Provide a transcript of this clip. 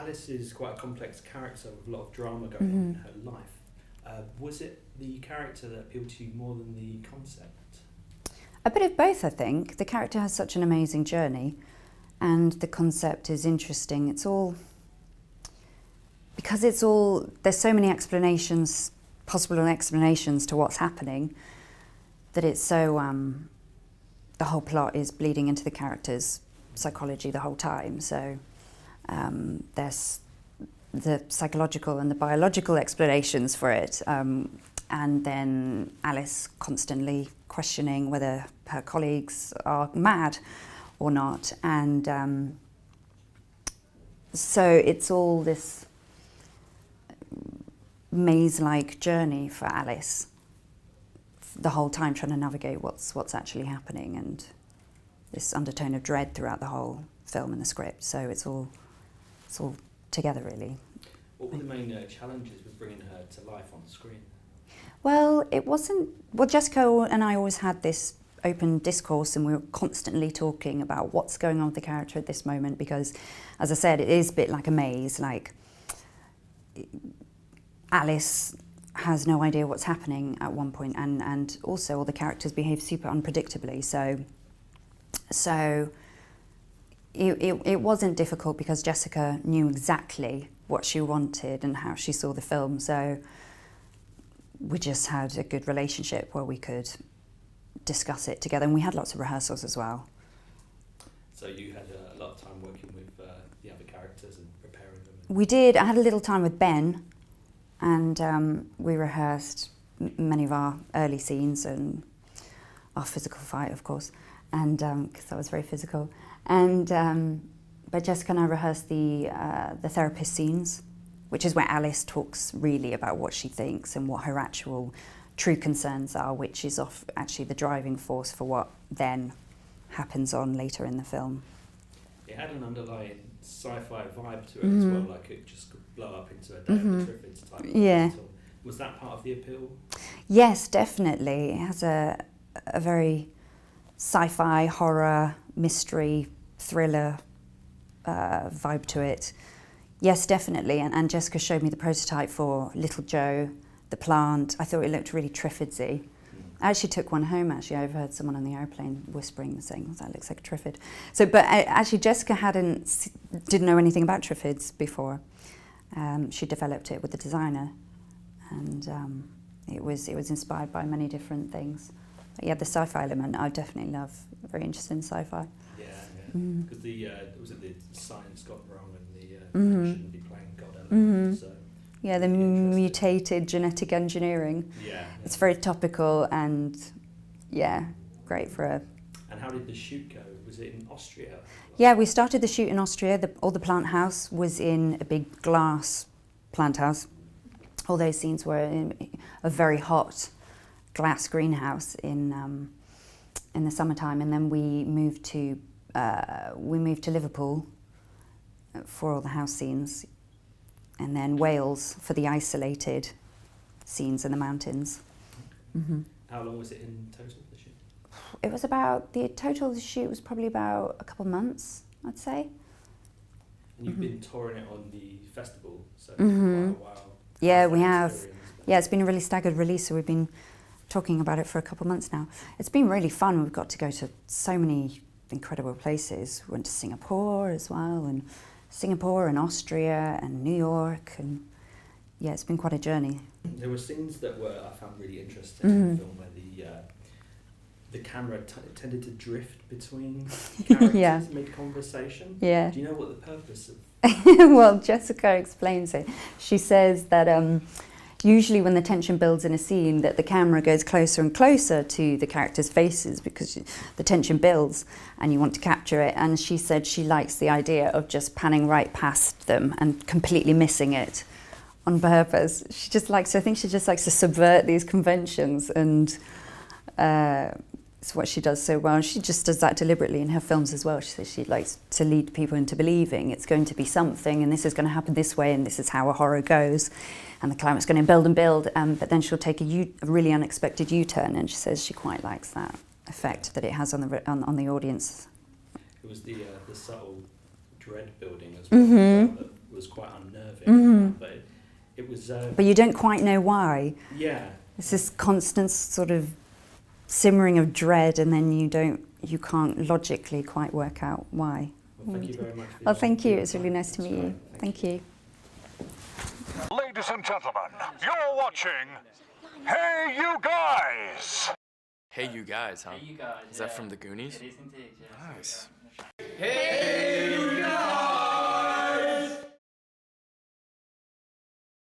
Alice is quite a complex character with a lot of drama going on in her life. Was it the character that appealed to you more than the concept? A bit of both, I think. The character has such an amazing journey and the concept is interesting. It's all, because there's so many possible explanations to what's happening, that it's so, the whole plot is bleeding into the character's psychology the whole time. So there's the psychological and the biological explanations for it. And then Alice constantly questioning whether her colleagues are mad or not. And so it's all this maze-like journey for Alice the whole time, trying to navigate what's actually happening, and this undertone of dread throughout the whole film and the script. So it's all together, really. What were the main challenges with bringing her to life on screen? Well, Jessica and I always had this open discourse, and we were constantly talking about what's going on with the character at this moment, because, as I said, it is a bit like a maze. Like, Alice has no idea what's happening at one point, and also all the characters behave super unpredictably. So it wasn't difficult because Jessica knew exactly what she wanted and how she saw the film. So we just had a good relationship where we could discuss it together, and we had lots of rehearsals as well. So you had a lot of time working with the other characters and preparing them? We did. I had a little time with Ben, and we rehearsed many of our early scenes and our physical fight, of course, and because that was very physical. And but Jessica and I rehearsed the therapist scenes, which is where Alice talks really about what she thinks and what her actual true concerns are, which is actually the driving force for what then happens on later in the film. It had an underlying sci-fi vibe to it as well, like it just could blow up into a Day of the Triffids type Yeah. title. Was that part of the appeal? Yes, definitely. It has a very sci-fi, horror, mystery, thriller vibe to it. Yes, definitely. And Jessica showed me the prototype for Little Joe, the plant. I thought it looked really Triffidsy. I actually took one home. Actually, I overheard someone on the airplane whispering, saying, "That looks like a Triffid." So, but actually, Jessica didn't know anything about Triffids before. She developed it with the designer, and it was inspired by many different things. But yeah, the sci-fi element I definitely love. Very interested in sci-fi. Yeah, because the science got wrong and the shouldn't be playing God element. So yeah, the mutated genetic engineering. Yeah. It's very topical and yeah, great for a. And how did the shoot go? Was it in Austria? Yeah, we started the shoot in Austria. All the plant house was in a big glass plant house. All those scenes were in a very hot glass greenhouse in the summertime, and then we moved to Liverpool for all the house scenes, and then Wales for the isolated scenes in the mountains. How long was it in total, the shoot? It was the total of the shoot was probably about a couple of months, I'd say. And you've been touring it on the festival, so for quite a while. Yeah, we have. Yeah, it's been a really staggered release, so we've been talking about it for a couple of months now. It's been really fun. We've got to go to so many incredible places. We went to Singapore as well, and Singapore and Austria and New York, and yeah, it's been quite a journey. There were scenes that I found really interesting in the film where the camera tended to drift between characters mid-conversation. Yeah. Do you know what the purpose of? Well, Jessica explains it. She says that usually when the tension builds in a scene, that the camera goes closer and closer to the characters' faces because the tension builds and you want to capture it. And she said she likes the idea of just panning right past them and completely missing it on purpose. I think she just likes to subvert these conventions, and it's what she does so well. She just does that deliberately in her films as well. She says she likes to lead people into believing it's going to be something, and this is going to happen this way, and this is how a horror goes, and the climate's going to build and build, but then she'll take a really unexpected U-turn, and she says she quite likes that effect that it has on the audience. It was the subtle dread building as well. That was quite unnerving. But it was. But you don't quite know why. Yeah. It's this constant sort of simmering of dread, and then you can't logically quite work out why. Well, thank you very much. Well, thank you. It's really nice to meet you. Thank you. Ladies and gentlemen, you're watching Hey You Guys! Hey You Guys, huh? Hey You Guys. Is that from the Goonies? It is indeed, yeah. Nice. Hey You Guys!